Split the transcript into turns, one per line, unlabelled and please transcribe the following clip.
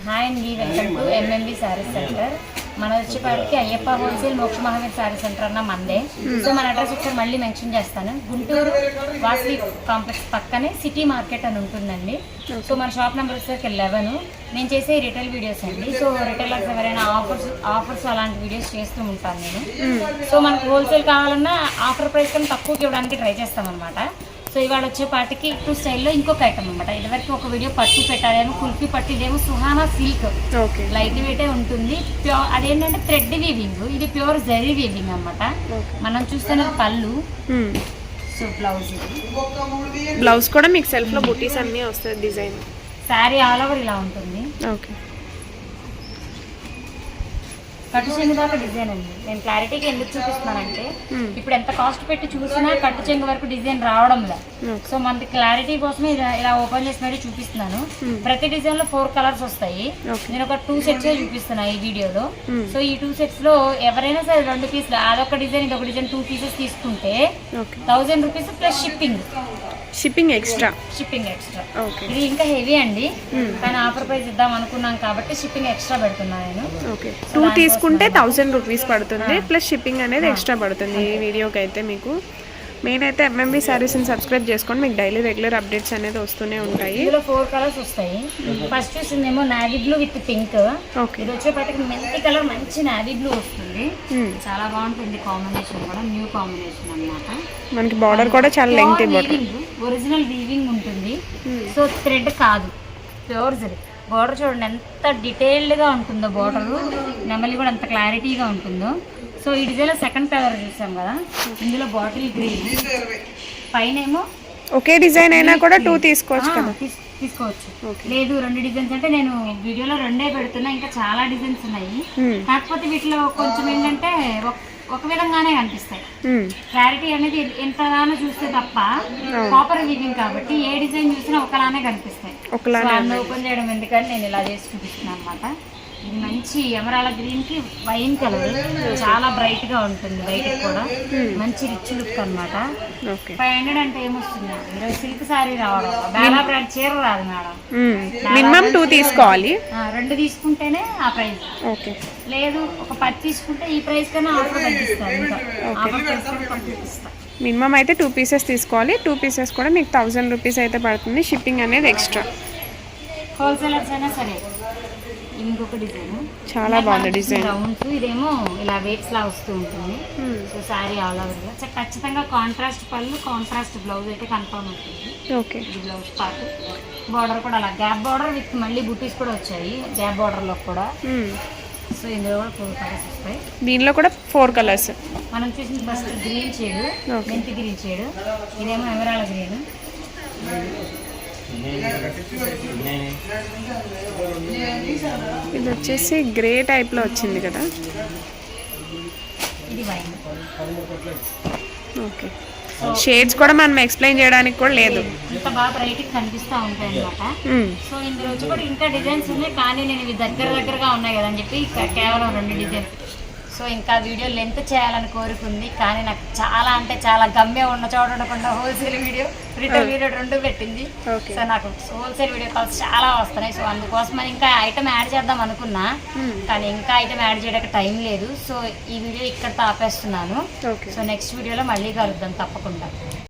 Hi అండి, welcome to MMB sari centre. మన వచ్చేపాటికి అయ్యప్ప హోల్సేల్ మోక్ష మహావీర్ శారీ సెంటర్ అన్న మందే. సో మన అడ్రస్ ఒకసారి మళ్ళీ మెన్షన్ చేస్తాను. గుంటూరు వాసవి కాంప్లెక్స్ పక్కనే సిటీ మార్కెట్ అని ఉంటుందండి. సో మన షాప్ నెంబర్ వచ్చేసరికి 11. నేను చేసే రిటైల్ వీడియోస్ అండి. సో రిటైలర్స్ ఎవరైనా ఆఫర్స్ అలాంటి వీడియోస్ చేస్తూ ఉంటాను నేను. సో మనకు హోల్సేల్ కావాలన్నా ఆఫర్ ప్రైస్ కన్నా తక్కువకి ఇవ్వడానికి ట్రై చేస్తామన్నమాట. సో ఇవాళ వచ్చేపాటికి టూ స్టైల్లో ఇంకొక ఐటమ్ అనమాట. ఇదివరకు ఒక వీడియో పట్టు పెట్టాలేమో కుల్ఫీ పట్టు, ఇదేమో సుహానా సిల్క్ లైట్ వెయిటే ఉంటుంది. అదేంటంటే థ్రెడ్ వీవింగ్, ఇది ప్యూర్ జరీ వీవింగ్ అనమాట. మనం చూస్తున్న పళ్ళు. సో
బ్లౌజ్ కూడా మీకు సెల్ఫ్ లో బుటీస్ అన్ని వస్తుంది. డిజైన్
శారీ ఆల్ ఓవర్ ఇలా ఉంటుంది.
ఓకే,
కట్టు చెంగు దాకా డిజైన్ అండి. నేను క్లారిటీగా ఎందుకు చూపిస్తున్నానంటే ఇప్పుడు ఎంత కాస్ట్ పెట్టి చూసినా కట్టు చెంగు వరకు డిజైన్ రావడం లేదు. సో మనకి క్లారిటీ కోసమే ఇలా ఓపెన్ చేసి మరీ చూపిస్తున్నాను. ప్రతి డిజైన్ లో 4 కలర్స్ వస్తాయి. నేను ఒక 2 సెట్స్ చూపిస్తున్నా ఈ వీడియోలో. సో ఈ 2 సెట్స్ లో ఎవరైనా సరే 2 పీసులు, అదొక డిజైన్ ఇదొక డిజైన్ 2 పీసెస్ తీసుకుంటే 1000 రూపీస్ ప్లస్ షిప్పింగ్ ఎక్స్ట్రా. ఇది ఇంకా హెవీ అండి, కానీ ఆఫర్ ప్రైస్ ఇద్దాం అనుకున్నాం కాబట్టి షిప్పింగ్ ఎక్స్ట్రా పెడుతున్నా నేను.
2 తీసుకుంటే 1000 రూపీస్ పడుతుంది, ప్లస్ షిప్పింగ్ అనేది ఎక్స్ట్రా పడుతుంది. ఈ వీడియోకి అయితే మీకు మెయిన్ అయితే ఎంఎంబి శారీస్ని సబ్స్క్రైబ్ చేసుకోండి. మీకు డైలీ రెగ్యులర్ అప్డేట్స్ అనేది వస్తూనే ఉంటాయి.
ఇందులో 4 కలర్స్ వస్తాయి. ఫస్ట్ చూసిందేమో నావీ బ్లూ విత్ పింక్. ఇది వచ్చేపటికి మెంతి కలర్, మంచి నావీ బ్లూ వస్తుంది. చాలా బాగుంటుంది కాంబినేషన్ కూడా, న్యూ కాంబినేషన్ అన్నమాట.
మనకి బార్డర్ కూడా చాలా లెంగ్తీ బార్డర్,
ఒరిజినల్ వీవింగ్ ఉంటుంది. సో థ్రెడ్ కాదు, ప్యూర్ జరీ. బార్డర్ చూడండి ఎంత డీటెయిల్డ్గా ఉంటుందో, బార్డర్ నెమలి కూడా ఎంత క్లారిటీగా ఉంటుందో. సో ఈ డిజైన్లో సెకండ్ కలర్ చూసాం కదా, ఇందులో బాటిల్ గ్రీన్, పైన ఏమో
ఒకే డిజైన్ అయినా కూడా 2 తీసుకోవచ్చు కదా.
తీసుకోవచ్చు. లేదు 2 డిజైన్స్ అంటే నేను వీడియోలో 2 పెడుతున్నా, ఇంకా చాలా డిజైన్స్ ఉన్నాయి. కాకపోతే వీటిలో కొంచెం ఏంటంటే ఒక విధంగానే కనిపిస్తాయి. క్లారిటీ అనేది ఎంతగానో చూస్తే తప్ప కాపర్ వీవింగ్ కాబట్టి ఏ డిజైన్ చూసినా ఒకలానే కనిపిస్తాయి. ఓపెన్ చేయడం ఎందుకని నేను ఇలా చేసి చూపిస్తున్నాను అనమాట. ఇది మంచి ఎమరాల్డ్ గ్రీన్ కి వైన్ కలర్, చాలా బ్రైట్ గా ఉంటుంది. బయటకి కూడా మంచి రిచ్ లుక్ అనమాట. 500 అంటే ఏమొస్తుంది, ఈరోజు సిల్క్ సారీ రావడం, బేలా బ్రాండ్ చీర రాదు మేడం.
మినిమం 2 తీసుకోవాలి.
2 తీసుకుంటేనే ఆ ప్రైస్. లేదు ఒక 10 తీసుకుంటే ఈ ప్రైస్ కన్నా ఆఫర్ తగ్గిస్తారు. ఇంకా ఆఫర్ ప్రైస్ తగ్గిస్తారు.
మినిమం అయితే 2 పీసెస్ తీసుకోవాలి. 2 పీసెస్ కూడా మీకు 1000 రూపీస్ అయితే పడుతుంది. షిప్పింగ్ అనేది ఎక్స్ట్రా.
హోల్సేలర్స్ అయినా సరే. ఇంకొక డిజైన్
చాలా బాగుంది డిజైన్.
రౌండ్స్, ఇదేమో ఇలా వేట్స్ లా వస్తూ ఉంటుంది. సో శారీ ఆల్ ఓవర్ గా ఖచ్చితంగా కాంట్రాస్ట్ పళ్ళు, కాంట్రాస్ట్ బ్లౌజ్ అయితే కన్ఫర్మ్ అవుతుంది.
ఓకే,
ఇది బ్లౌజ్ పార్ట్. బార్డర్ కూడా అలా గ్యాప్ బార్డర్ విత్ మళ్ళీ బుటీస్ కూడా వచ్చాయి గ్యాప్ బార్డర్ లో కూడా. సో ఇందులో కూడా 4 కలర్స్ వస్తాయి.
దీనిలో కూడా 4 కలర్స్.
మనం చూసిన ఫస్ట్ గ్రీన్ షేడ్, మెంతి గ్రీన్ షేడ్. ఇదేమో ఎమరాల్డ్ గ్రీన్.
ఇది వచ్చేసి గ్రే టైప్ లో వచ్చింది కదా.
ఇది వైన్.
ఓకే, షేడ్స్ కూడా మనం ఎక్స్ప్లెయిన్ చేయడానికి కూడా లేదు,
ఇంత బాగా బ్రైట్ కనిపిస్తూ ఉంటాయి అనమాట. సో ఇందులో వచ్చి కూడా ఇంకా డిజైన్స్ ఉన్నాయి, కానీ నేను ఇవి దగ్గరగా ఉన్నాయి కదా అని చెప్పి కేవలం 2 డిజైన్స్. సో ఇంకా వీడియో లెంత్ చేయాలని కోరుకుంది, కానీ నాకు చాలా అంటే చాలా గమ్యం ఉన్న చోట ఉండకుండా హోల్సేల్ వీడియో, రిటైల్ వీడియో 2 పెట్టింది. సో నాకు హోల్సేల్ వీడియో కాల్స్ చాలా వస్తున్నాయి. సో అందుకోసం ఇంకా ఐటమ్ యాడ్ చేద్దాం అనుకున్నా, కానీ ఇంకా ఐటమ్ యాడ్ చేయడానికి టైం లేదు. సో ఈ వీడియో ఇక్కడ ఆపేస్తున్నాను. సో నెక్స్ట్ వీడియోలో మళ్ళీ కలుద్దాం తప్పకుండా.